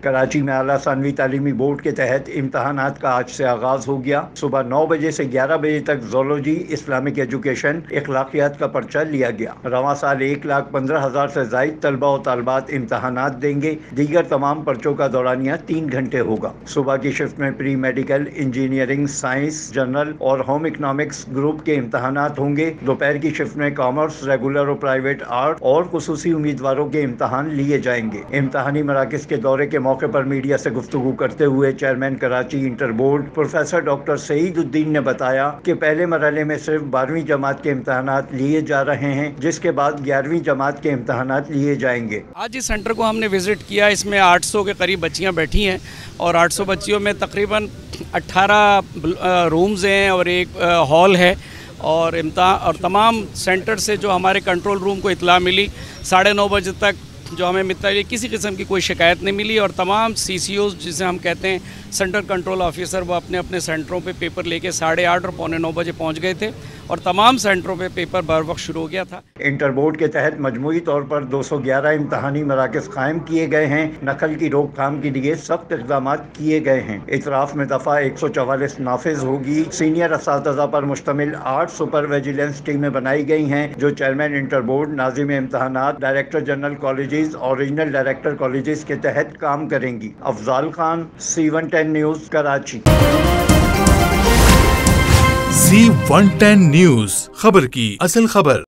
کراچی میں اعلیٰ ثانوی تعلیمی بورڈ کے تحت امتحانات کا آج سے آغاز ہو گیا۔ صبح 9 بجے سے 11 بجے تک زولوجی، اسلامک ایجوکیشن، اخلاقیات کا پرچہ لیا گیا۔ رواں سال 1,15,000 سے زائد طلبہ و طالبات امتحانات دیں گے۔ دیگر تمام پرچوں کا دورانیہ 3 گھنٹے ہوگا۔ صبح کی شفٹ میں pre medical, engineering, science, general اور ہوم اکنامکس گروپ کے امتحانات ہوں گے۔ دوپہر کی شفٹ میں کامرس، ریگولر اور پرائیویٹ آرٹ اور خصوصی امیدواروں کے امتحان لیے جائیں گے۔ امتحانی مراکز کے دورے کے موقع پر میڈیا سے گفتگو کرتے ہوئے chairman Karachi inter board professor doctor Saeed uddin نے بتایا کہ پہلے مرحلے میں صرف 12ویں جماعت کے امتحانات لیے جا رہے ہیں، جس کے بعد 11ویں جماعت کے امتحانات لیے جائیں گے۔ آج اس سینٹر کو ہم نے وزٹ کیا، اس میں 800 کے قریب بچیاں بیٹھی ہیں اور 800 بچیوں میں تقریباً 18 رومز ہیں اور ایک ہال ہے، اور تمام سینٹر سے جو ہمارے کنٹرول روم کو اطلاع ملی 9:30 بجے تک جو ہمیں متعلق کسی قسم کی کوئی شکایت نہیں ملی، اور تمام سی سی اوز جسے ہم کہتے ہیں سینٹر کنٹرول آفیسر، وہ اپنے اپنے سینٹروں پہ پیپر لے کے 8:30 اور 8:45 بجے پہنچ گئے تھے، اور تمام سینٹروں پہ پیپر بر وقت شروع ہو گیا تھا۔ انٹر بورڈ کے تحت مجموعی طور پر 211 امتحانی مراکز قائم کیے گئے ہیں۔ نقل کی روک تھام کے لیے سخت اقدامات کیے گئے ہیں۔ اطراف میں دفعہ 144 نافذ ہوگی۔ سینئر اساتذہ پر مشتمل 8 سپر ویجیلنس ٹیمیں بنائی گئی ہیں، جو چیئرمین انٹر بورڈ، ناظم امتحانات، ڈائریکٹر جنرل کالجز اور ریجنل ڈائریکٹر کالجز کے تحت کام کریں گی۔ Afzal Khan, C110 news, Karachi. C110 news, خبر کی اصل خبر۔